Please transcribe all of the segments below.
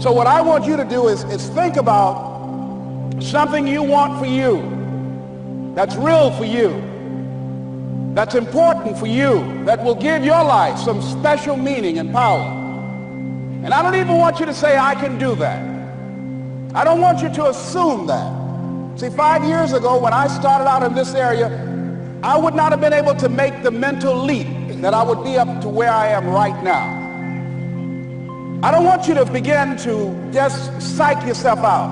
So what I want you to do is think about something you want for you, that's real for you, that's important for you, that will give your life some special meaning and power. And I don't even want you to say, I can do that. I don't want you to assume that. See, 5 years ago when I started out in this area, I would not have been able to make the mental leap that I would be up to where I am right now. I don't want you to begin to just psych yourself out.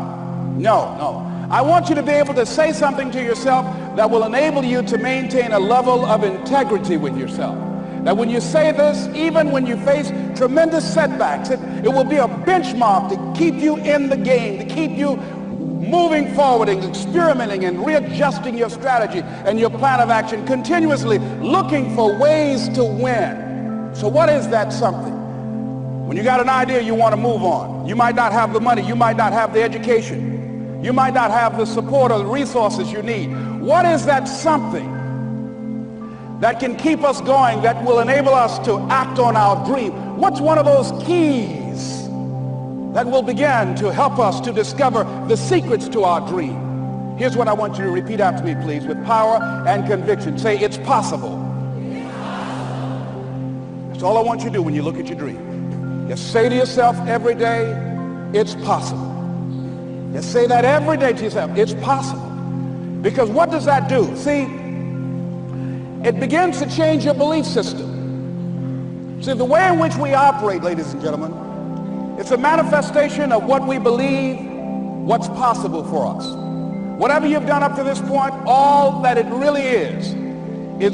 No. I want you to be able to say something to yourself that will enable you to maintain a level of integrity with yourself. That when you say this, even when you face tremendous setbacks, it will be a benchmark to keep you in the game, to keep you moving forward and experimenting and readjusting your strategy and your plan of action, continuously looking for ways to win. So what is that something? When you got an idea you want to move on, you might not have the money, you might not have the education, you might not have the support or the resources you need. What is that something that can keep us going, that will enable us to act on our dream? What's one of those keys that will begin to help us to discover the secrets to our dream? Here's what I want you to repeat after me, please, with power and conviction. Say, it's possible. That's all I want you to do when you look at your dream. Just say to yourself every day, it's possible. Just say that every day to yourself, it's possible. Because what does that do? See, it begins to change your belief system. See, the way in which we operate, ladies and gentlemen, it's a manifestation of what we believe, what's possible for us. Whatever you've done up to this point, all that it really is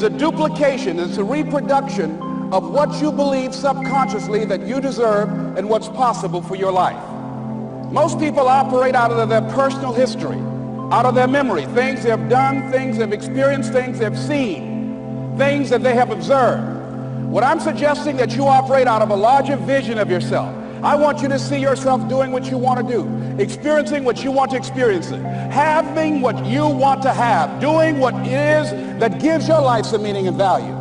a duplication, it's a reproduction of what you believe subconsciously that you deserve and what's possible for your life. Most people operate out of their personal history, out of their memory, things they have done, things they've experienced, things they've seen, things that they have observed. What I'm suggesting that you operate out of a larger vision of yourself. I want you to see yourself doing what you want to do, experiencing what you want to experience, having what you want to have, doing what it is that gives your life some meaning and value.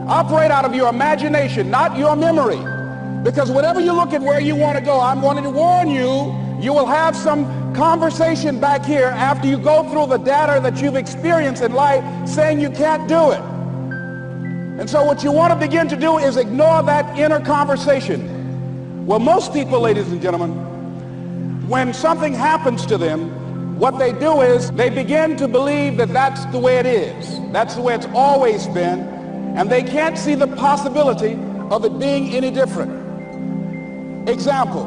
Operate out of your imagination, not your memory. Because whenever you look at where you want to go, I'm wanting to warn you, you will have some conversation back here after you go through the data that you've experienced in life saying you can't do it. And so what you want to begin to do is ignore that inner conversation. Well, most people, ladies and gentlemen, when something happens to them, what they do is they begin to believe that that's the way it is. That's the way it's always been. And they can't see the possibility of it being any different. Example,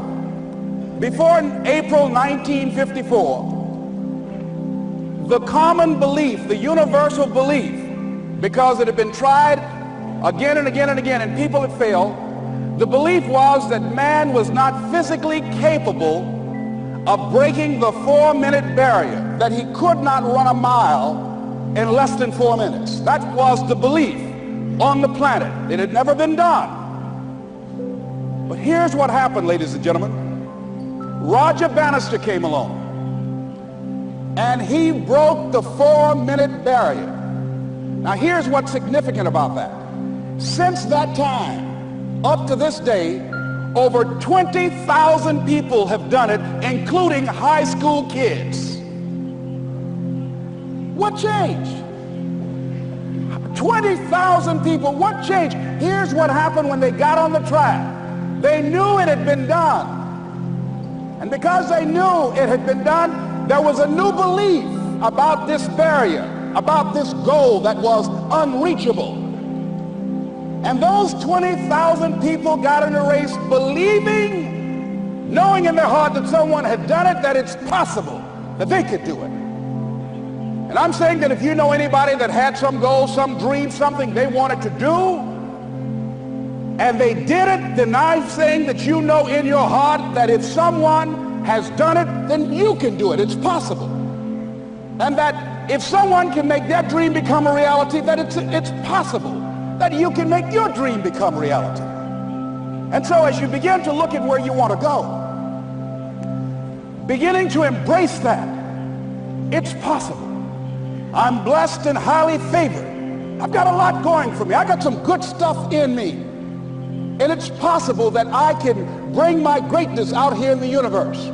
before April 1954, the common belief, the universal belief, because it had been tried again and again and again and people had failed, the belief was that man was not physically capable of breaking the 4-minute barrier, that he could not run a mile in less than 4 minutes. That was the belief on the planet. It had never been done. But here's what happened, ladies and gentlemen. Roger Bannister came along and he broke the 4-minute barrier. Now here's what's significant about that. Since that time, up to this day, over 20,000 people have done it, including high school kids. What changed? 20,000 people, what changed? Here's what happened when they got on the track. They knew it had been done. And because they knew it had been done, there was a new belief about this barrier, about this goal that was unreachable. And those 20,000 people got in a race believing, knowing in their heart that someone had done it, that it's possible, that they could do it. And I'm saying that if you know anybody that had some goal, some dream, something they wanted to do, and they did it, then I'm saying that you know in your heart that if someone has done it, then you can do it. It's possible. And that if someone can make their dream become a reality, that it's possible that you can make your dream become reality. And so as you begin to look at where you want to go, beginning to embrace that, it's possible. I'm blessed and highly favored. I've got a lot going for me. I got some good stuff in me. And it's possible that I can bring my greatness out here in the universe,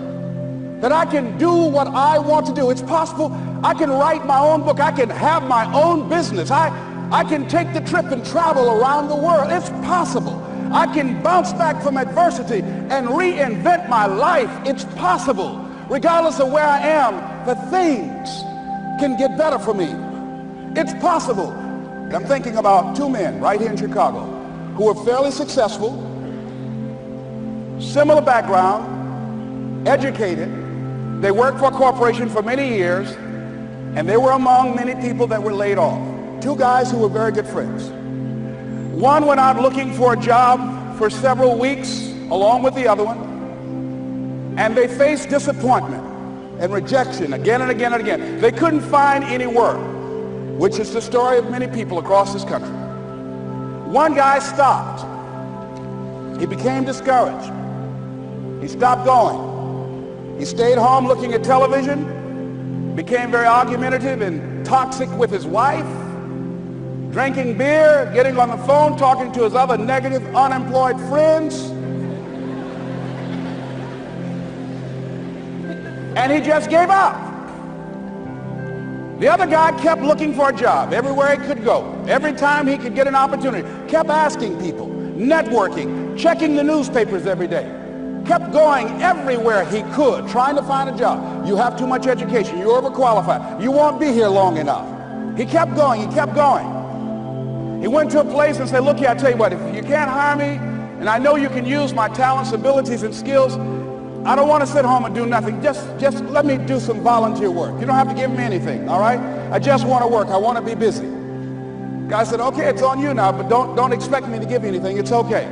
that I can do what I want to do. It's possible I can write my own book. I can have my own business. I can take the trip and travel around the world. It's possible. I can bounce back from adversity and reinvent my life. It's possible. Regardless of where I am, that things can get better for me. It's possible. I'm thinking about two men right here in Chicago who were fairly successful, similar background, educated. They worked for a corporation for many years, and they were among many people that were laid off. Two guys who were very good friends. One went out looking for a job for several weeks along with the other one, and they faced disappointment and rejection again and again and again. They couldn't find any work, which is the story of many people across this country. One guy stopped. He became discouraged. He stopped going. He stayed home looking at television, became very argumentative and toxic with his wife, drinking beer, getting on the phone, talking to his other negative, unemployed friends. And he just gave up. The other guy kept looking for a job everywhere he could go. Every time he could get an opportunity, kept asking people, networking, checking the newspapers every day. Kept going everywhere he could, trying to find a job. You have too much education. You're overqualified. You won't be here long enough. He kept going. He kept going. He went to a place and said, look here, I tell you what, if you can't hire me, and I know you can use my talents, abilities, and skills, I don't want to sit home and do nothing. Just let me do some volunteer work. You don't have to give me anything, all right? I just want to work. I want to be busy. Guy said, okay, it's on you now, but don't expect me to give you anything. It's okay.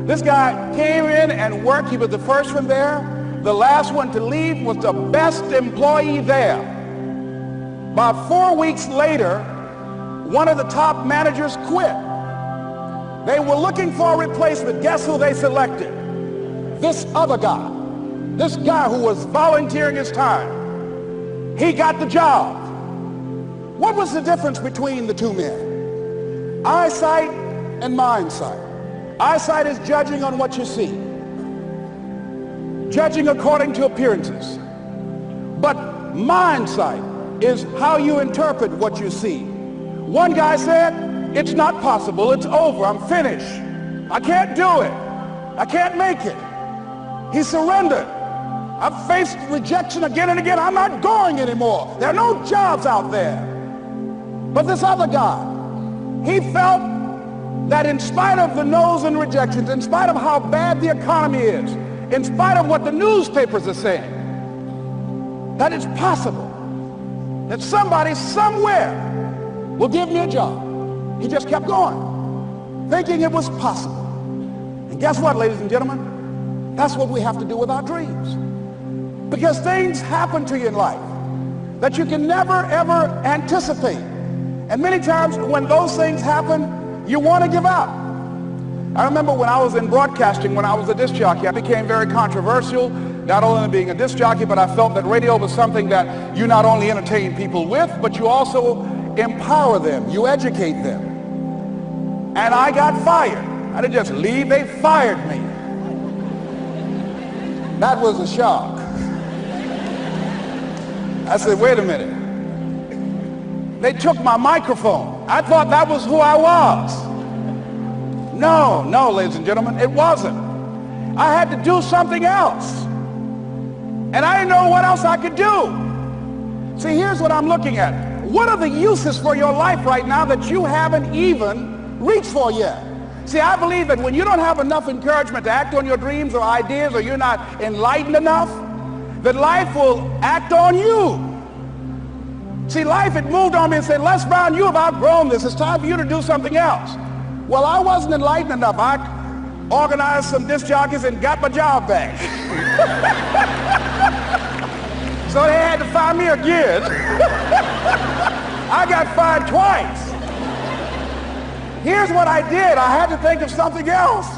This guy came in and worked. He was the first one there. The last one to leave was the best employee there. About 4 weeks later, one of the top managers quit. They were looking for a replacement. Guess who they selected? This other guy. This guy who was volunteering his time. He got the job. What was the difference between the two men? Eyesight and mindsight. Eyesight is judging on what you see, judging according to appearances. But mindsight is how you interpret what you see. One guy said, it's not possible, it's over, I'm finished. I can't do it. I can't make it. He surrendered. I've faced rejection again and again. I'm not going anymore. There are no jobs out there. But this other guy, he felt that in spite of the no's and rejections, in spite of how bad the economy is, in spite of what the newspapers are saying, that it's possible that somebody somewhere will give me a job. He just kept going, thinking it was possible. And guess what, ladies and gentlemen? That's what we have to do with our dreams. Because things happen to you in life that you can never, ever anticipate. And many times when those things happen, you want to give up. I remember when I was in broadcasting, when I was a disc jockey, I became very controversial, not only being a disc jockey, but I felt that radio was something that you not only entertain people with, but you also empower them, you educate them. And I got fired. I didn't just leave, they fired me. That was a shock. I said, wait a minute. They took my microphone. I thought that was who I was. No, ladies and gentlemen, it wasn't. I had to do something else. And I didn't know what else I could do. See, here's what I'm looking at. What are the uses for your life right now that you haven't even reached for yet? See, I believe that when you don't have enough encouragement to act on your dreams or ideas, or you're not enlightened enough, that life will act on you. See, life had moved on me and said, Les Brown, you have outgrown this. It's time for you to do something else. Well, I wasn't enlightened enough. I organized some disc jockeys and got my job back. So they had to fire me again. I got fired twice. Here's what I did. I had to think of something else.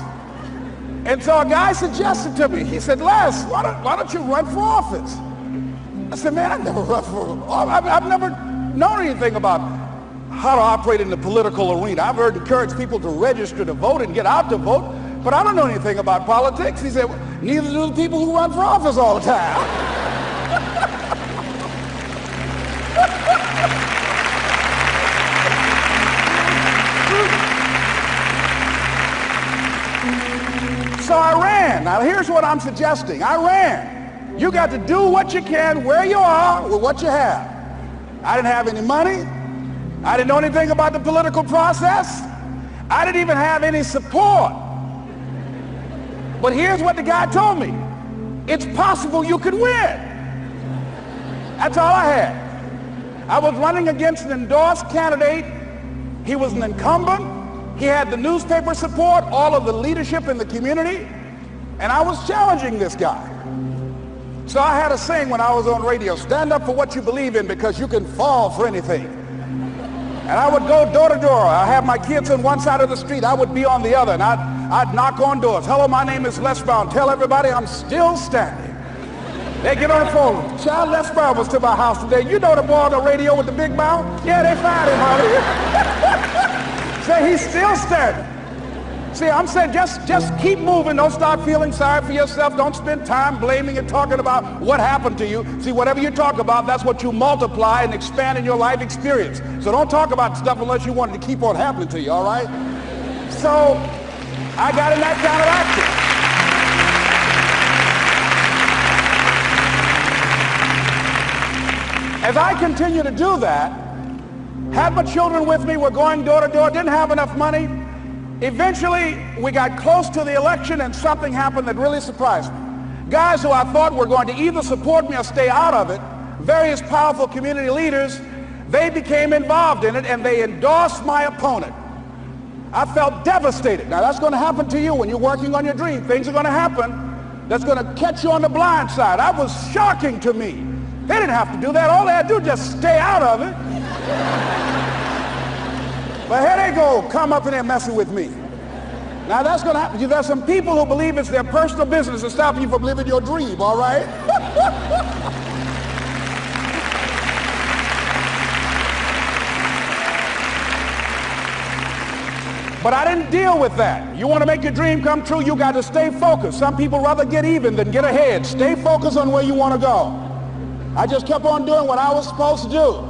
And so a guy suggested to me, he said, Les, why don't you run for office? I said, man, I've never run for office. I've never known anything about how to operate in the political arena. I've encouraged people to register to vote and get out to vote. But I don't know anything about politics. He said, well, neither do the people who run for office all the time. So I ran. Now here's what I'm suggesting. I ran. You got to do what you can where you are with what you have. I didn't have any money. I didn't know anything about the political process. I didn't even have any support. But here's what the guy told me. It's possible you could win. That's all I had. I was running against an endorsed candidate. He was an incumbent. He had the newspaper support, all of the leadership in the community, and I was challenging this guy. So I had a saying when I was on radio, stand up for what you believe in because you can fall for anything. And I would go door to door. I have my kids on one side of the street. I would be on the other, and I'd knock on doors. Hello, my name is Les Brown. Tell everybody I'm still standing. They get on the phone. Child, Les Brown was to my house today. You know the boy on the radio with the big mouth? Yeah, they fired him out here. Say he's still standing. See, I'm saying just keep moving. Don't start feeling sorry for yourself. Don't spend time blaming and talking about what happened to you. See, whatever you talk about, that's what you multiply and expand in your life experience. So don't talk about stuff unless you want it to keep on happening to you, all right? So I got in that kind of action. As I continue to do that, had my children with me, we're going door to door, didn't have enough money. Eventually, we got close to the election and something happened that really surprised me. Guys who I thought were going to either support me or stay out of it, various powerful community leaders, they became involved in it and they endorsed my opponent. I felt devastated. Now that's going to happen to you when you're working on your dream. Things are going to happen that's going to catch you on the blind side. That was shocking to me. They didn't have to do that. All they had to do was just stay out of it. But here they go, come up in there messing with me. Now that's going to happen. There's some people who believe it's their personal business to stop you from living your dream, all right? But I didn't deal with that. You want to make your dream come true, you got to stay focused. Some people rather get even than get ahead. Stay focused on where you want to go. I just kept on doing what I was supposed to do.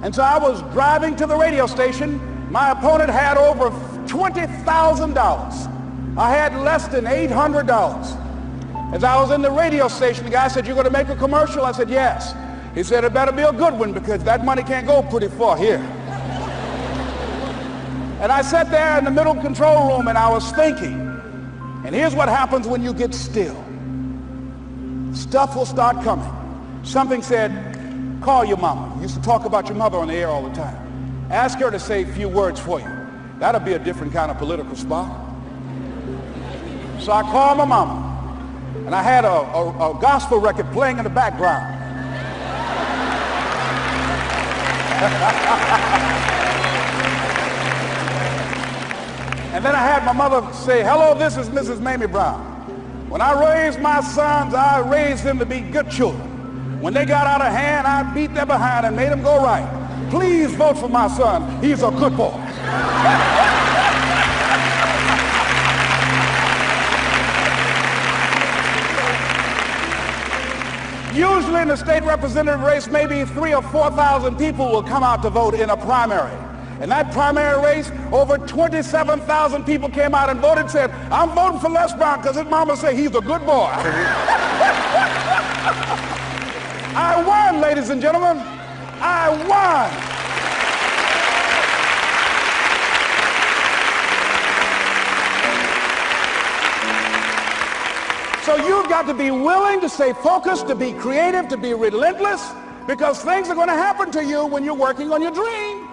And so I was driving to the radio station. My opponent had over $20,000. I had less than $800. As I was in the radio station, the guy said, "You're going to make a commercial?" I said, "Yes." He said, "It better be a good one because that money can't go pretty far here." And I sat there in the middle control room and I was thinking. And here's what happens when you get still. Stuff will start coming. Something said, call your mama. You used to talk about your mother on the air all the time. Ask her to say a few words for you. That'll be a different kind of political spot. So I called my mama, and I had a gospel record playing in the background. And then I had my mother say, "Hello, this is Mrs. Mamie Brown. When I raised my sons, I raised them to be good children. When they got out of hand, I beat them behind and made them go right. Please vote for my son. He's a good boy." Usually in the state representative race, maybe 3,000 or 4,000 people will come out to vote in a primary. In that primary race, over 27,000 people came out and voted and said, "I'm voting for Les Brown because his mama said he's a good boy." I won, ladies and gentlemen. I won. So you've got to be willing to stay focused, to be creative, to be relentless, because things are going to happen to you when you're working on your dream.